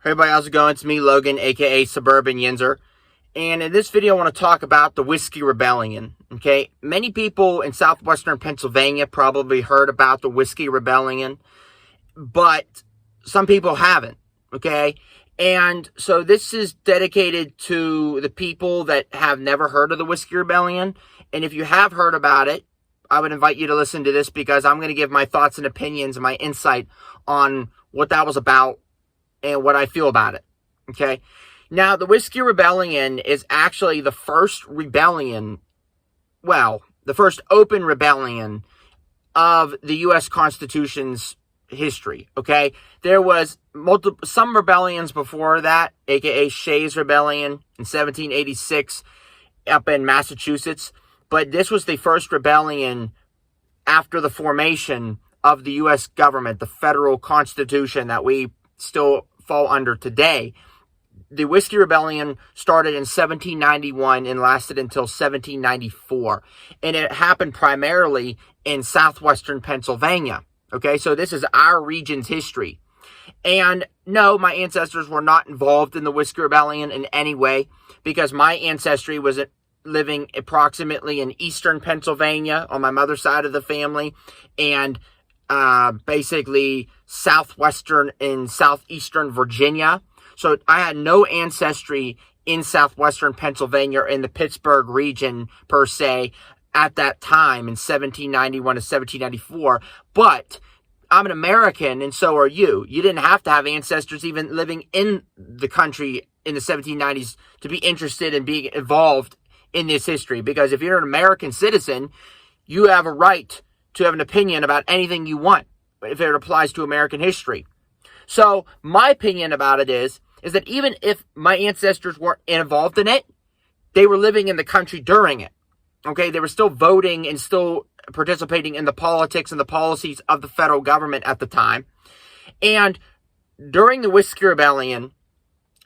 Hey everybody, how's it going? It's me, Logan, aka Suburban Yinzer. And in this video, I want to talk about the Whiskey Rebellion. Okay, many people in southwestern Pennsylvania probably heard about the Whiskey Rebellion, but some people haven't. Okay, and so this is dedicated to the people that have never heard of the Whiskey Rebellion. And if you have heard about it, I would invite you to listen to this because I'm going to give my thoughts and opinions and my insight on what that was about and what I feel about it. Okay. Now, the Whiskey Rebellion is actually the first rebellion, the first open rebellion of the U.S. Constitution's history. Okay. There was some rebellions before that, aka Shays Rebellion in 1786 up in Massachusetts. But this was the first rebellion after the formation of the U.S. government, the federal constitution that we still fall under today. The Whiskey Rebellion started in 1791 and lasted until 1794. And it happened primarily in southwestern Pennsylvania. Okay, so this is our region's history. And no, my ancestors were not involved in the Whiskey Rebellion in any way because my ancestry was living approximately in eastern Pennsylvania on my mother's side of the family and basically southwestern and southeastern Virginia. So I had no ancestry in southwestern Pennsylvania or in the Pittsburgh region per se at that time in 1791 to 1794. But I'm an American and so are you. You didn't have to have ancestors even living in the country in the 1790s to be interested in being involved in this history, because if you're an American citizen, you have a right to have an opinion about anything you want if it applies to American history. So my opinion about it is that even if my ancestors weren't involved in it, they were living in the country during it. Okay, they were still voting and still participating in the politics and the policies of the federal government at the time. And during the Whiskey Rebellion,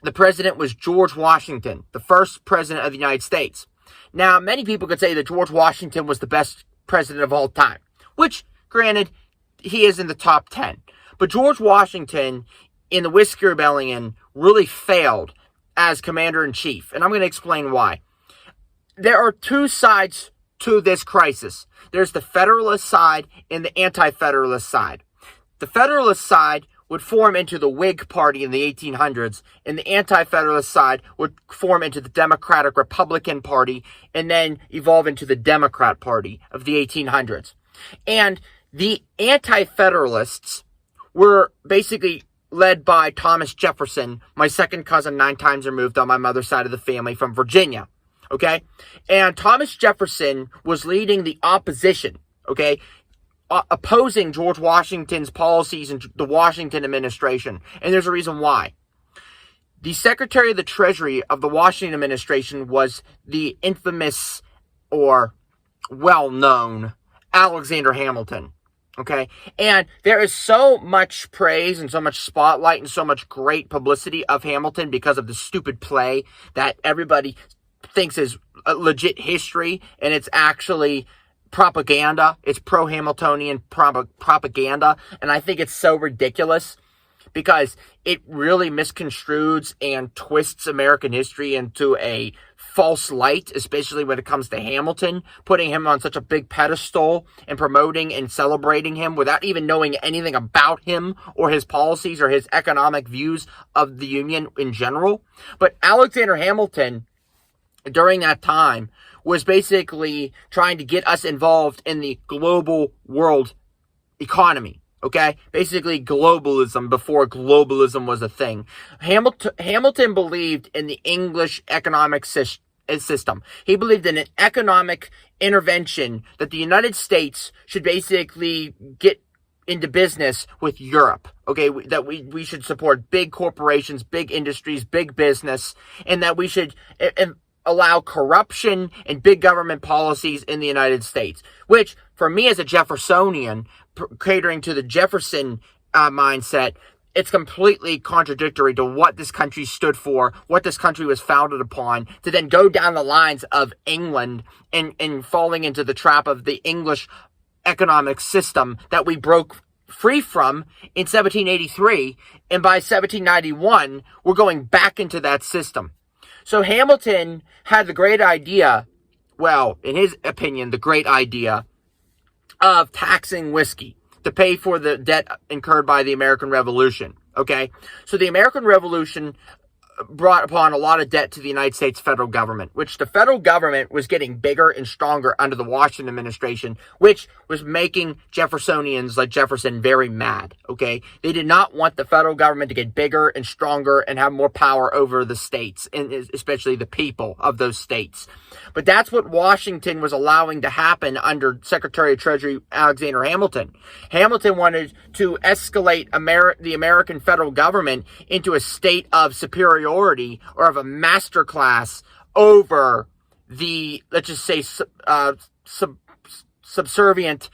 the president was George Washington, the first president of the United States. Now, many people could say that George Washington was the best president of all time, which, granted, he is in the top 10. But George Washington, in the Whiskey Rebellion, really failed as commander-in-chief, and I'm going to explain why. There are two sides to this crisis. There's the Federalist side and the Anti-Federalist side. The Federalist side would form into the Whig Party in the 1800s, and the Anti-Federalist side would form into the Democratic Republican Party, and then evolve into the Democrat Party of the 1800s. And the Anti-Federalists were basically led by Thomas Jefferson, my second cousin 9 times removed on my mother's side of the family from Virginia. Okay? And Thomas Jefferson was leading the opposition, okay? Opposing George Washington's policies and the Washington administration. And there's a reason why. The Secretary of the Treasury of the Washington administration was the infamous or well-known Alexander Hamilton. Okay? And there is so much praise and so much spotlight and so much great publicity of Hamilton because of the stupid play that everybody thinks is a legit history, and it's actually propaganda. It's pro-Hamiltonian propaganda, and I think it's so ridiculous because it really misconstrues and twists American history into a false light, especially when it comes to Hamilton, putting him on such a big pedestal and promoting and celebrating him without even knowing anything about him or his policies or his economic views of the Union in general. But Alexander Hamilton, during that time, was basically trying to get us involved in the global world economy. Okay? Basically globalism before globalism was a thing. Hamilton believed in the English economic system. He believed in an economic intervention that the United States should basically get into business with Europe. Okay? That we should support big corporations, big industries, big business, and that we should allow corruption and big government policies in the United States, which, for me as a Jeffersonian, catering to the Jefferson mindset, it's completely contradictory to what this country stood for, what this country was founded upon, to then go down the lines of England and falling into the trap of the English economic system that we broke free from in 1783, and by 1791, we're going back into that system. So Hamilton had the great idea, well, in his opinion, the great idea of taxing whiskey to pay for the debt incurred by the American Revolution, okay? So the American Revolution brought upon a lot of debt to the United States federal government, which the federal government was getting bigger and stronger under the Washington administration, which was making Jeffersonians like Jefferson very mad, okay? They did not want the federal government to get bigger and stronger and have more power over the states, and especially the people of those states. But that's what Washington was allowing to happen under Secretary of Treasury Alexander Hamilton. Hamilton wanted to escalate the American federal government into a state of superiority or of a master class over the, let's just say, subservient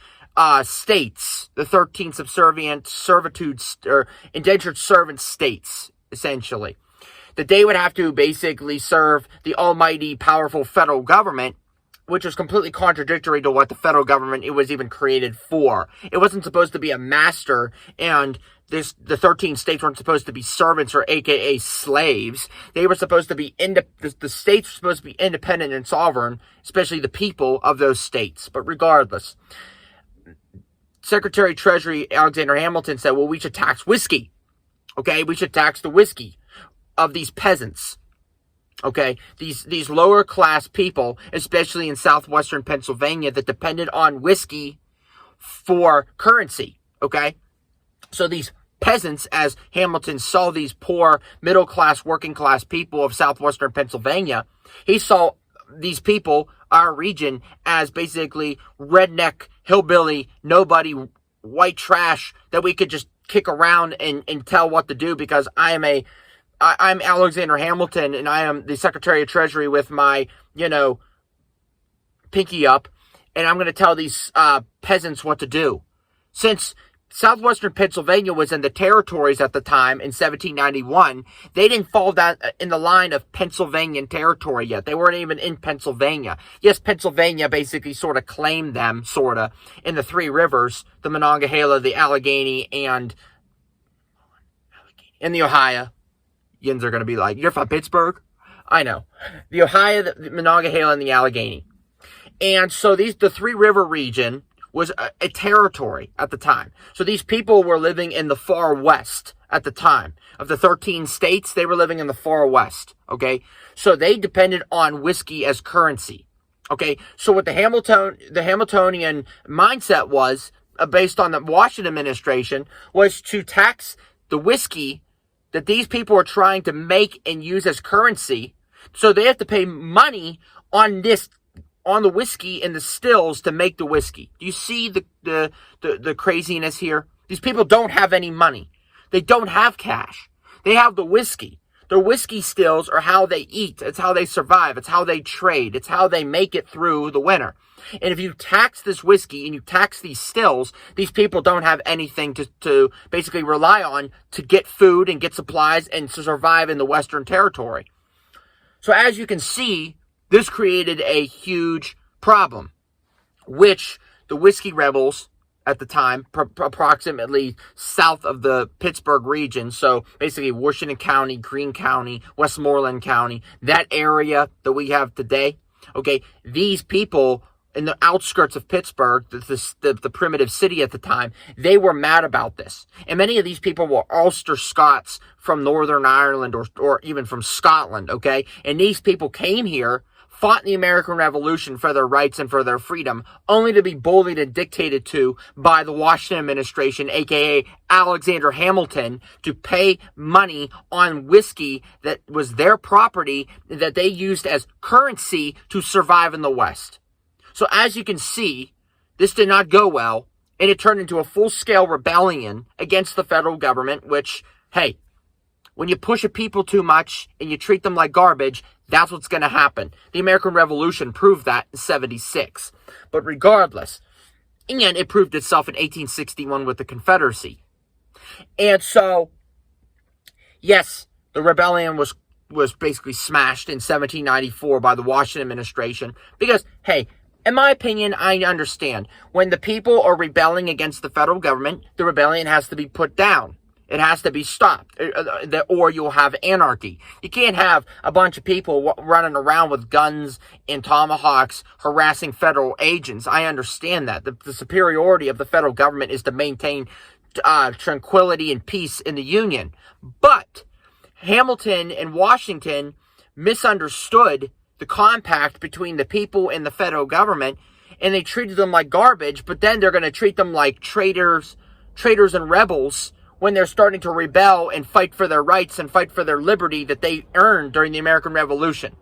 states, the 13 subservient servitude or indentured servant states, essentially. That they would have to basically serve the almighty, powerful federal government, which was completely contradictory to what the federal government it was even created for. It wasn't supposed to be a master, and the 13 states weren't supposed to be servants or aka slaves. They were supposed to be the states were supposed to be independent and sovereign, especially the people of those states. But regardless, Secretary of Treasury Alexander Hamilton said, well, we should tax whiskey. Okay, we should tax the whiskey of these peasants. Okay, these lower class people, especially in southwestern Pennsylvania, that depended on whiskey for currency. Okay, so these peasants, as Hamilton saw these poor middle class, working class people of southwestern Pennsylvania, he saw these people, our region, as basically redneck, hillbilly, nobody, white trash that we could just kick around and tell what to do because I'm Alexander Hamilton, and I am the Secretary of Treasury with my, pinky up, and I'm going to tell these peasants what to do. Since southwestern Pennsylvania was in the territories at the time in 1791, they didn't fall down in the line of Pennsylvanian territory yet. They weren't even in Pennsylvania. Yes, Pennsylvania basically sort of claimed them, in the three rivers, the Monongahela, the Allegheny, and the Ohio. Yins are going to be like, you're from Pittsburgh? I know. The Ohio, the Monongahela, and the Allegheny. And so the Three River region was a territory at the time. So these people were living in the far west at the time. Of the 13 states, they were living in the far west. Okay? So they depended on whiskey as currency. Okay? So what the Hamiltonian mindset was, based on the Washington administration, was to tax the whiskey that these people are trying to make and use as currency. So they have to pay money on the whiskey and the stills to make the whiskey. Do you see the craziness here? These people don't have any money. They don't have cash. They have the whiskey. Their whiskey stills are how they eat. It's how they survive. It's how they trade. It's how they make it through the winter. And if you tax this whiskey and you tax these stills, these people don't have anything to basically rely on to get food and get supplies and to survive in the Western Territory. So as you can see, this created a huge problem, which the whiskey rebels at the time, approximately south of the Pittsburgh region, so basically Washington County, Greene County, Westmoreland County, that area that we have today, okay, these people in the outskirts of Pittsburgh, the primitive city at the time, they were mad about this. And many of these people were Ulster Scots from Northern Ireland or even from Scotland, okay? And these people came here, fought in the American Revolution for their rights and for their freedom, only to be bullied and dictated to by the Washington administration, aka Alexander Hamilton, to pay money on whiskey that was their property that they used as currency to survive in the West. So as you can see, this did not go well, and it turned into a full-scale rebellion against the federal government, which, hey, when you push a people too much and you treat them like garbage, that's what's going to happen. The American Revolution proved that in 1976. But regardless, and it proved itself in 1861 with the Confederacy. And so, yes, the rebellion was basically smashed in 1794 by the Washington administration because, hey, In my opinion, I understand. When the people are rebelling against the federal government, the rebellion has to be put down. It has to be stopped, or you'll have anarchy. You can't have a bunch of people running around with guns and tomahawks harassing federal agents. I understand that. The superiority of the federal government is to maintain tranquility and peace in the Union. But Hamilton and Washington misunderstood the compact between the people and the federal government, and they treated them like garbage, but then they're going to treat them like traitors and rebels when they're starting to rebel and fight for their rights and fight for their liberty that they earned during the American Revolution.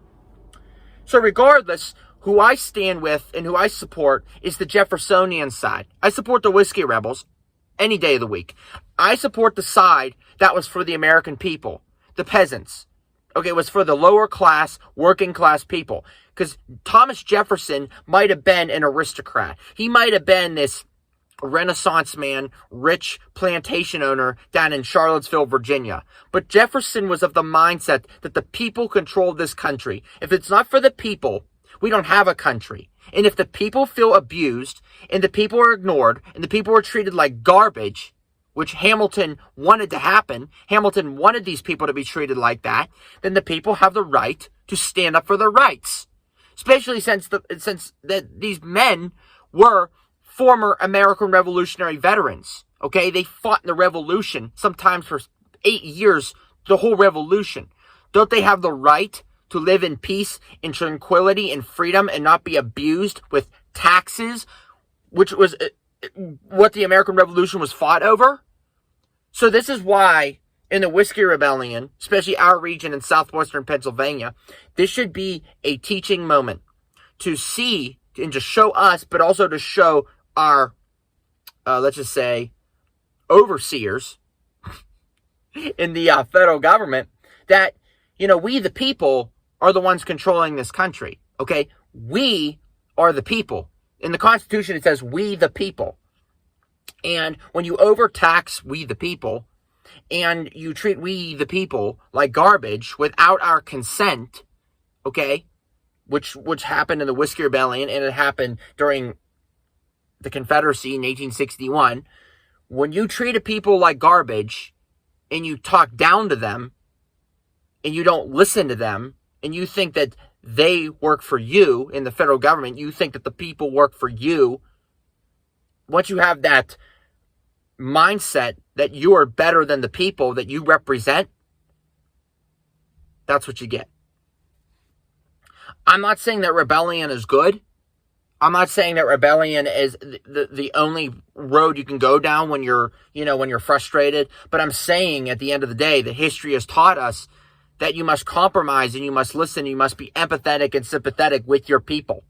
So regardless, who I stand with and who I support is the Jeffersonian side. I support the Whiskey Rebels any day of the week. I support the side that was for the American people, the peasants. Okay, it was for the lower class, working class people. Because Thomas Jefferson might have been an aristocrat. He might have been this Renaissance man, rich plantation owner down in Charlottesville, Virginia. But Jefferson was of the mindset that the people control this country. If it's not for the people, we don't have a country. And if the people feel abused, and the people are ignored, and the people are treated like garbage, which Hamilton wanted to happen, Hamilton wanted these people to be treated like that, then the people have the right to stand up for their rights. Especially since these men were former American Revolutionary veterans. Okay, they fought in the Revolution, sometimes for 8 years, the whole Revolution. Don't they have the right to live in peace, in tranquility, and freedom, and not be abused with taxes, which was what the American Revolution was fought over? So this is why, in the Whiskey Rebellion, especially our region in southwestern Pennsylvania, this should be a teaching moment to see and to show us, but also to show our, let's just say, overseers in the federal government that, we the people are the ones controlling this country, okay? We are the people. In the Constitution, it says, we the people. And when you overtax we the people, and you treat we the people like garbage without our consent, okay, which happened in the Whiskey Rebellion, and it happened during the Confederacy in 1861, when you treat a people like garbage, and you talk down to them, and you don't listen to them, and you think that they work for you in the federal government, you think that the people work for you, once you have that mindset that you are better than the people that you represent, that's what you get. I'm not saying that rebellion is good. I'm not saying that rebellion is the only road you can go down when you're frustrated. But I'm saying at the end of the day, that history has taught us that you must compromise and you must listen. You must be empathetic and sympathetic with your people.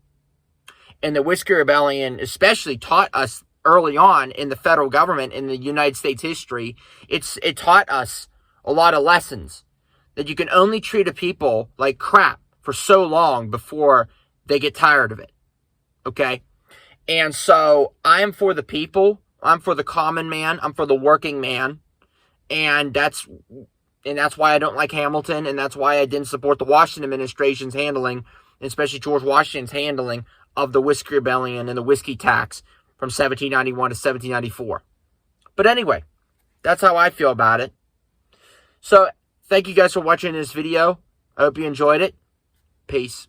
And the Whiskey Rebellion especially taught us early on in the federal government, in the United States history, it taught us a lot of lessons. That you can only treat a people like crap for so long before they get tired of it. Okay? And so I'm for the people. I'm for the common man. I'm for the working man. And that's why I don't like Hamilton, and that's why I didn't support the Washington administration's handling, especially George Washington's handling of the Whiskey Rebellion and the whiskey tax from 1791 to 1794. But anyway, that's how I feel about it. So, thank you guys for watching this video. I hope you enjoyed it. Peace.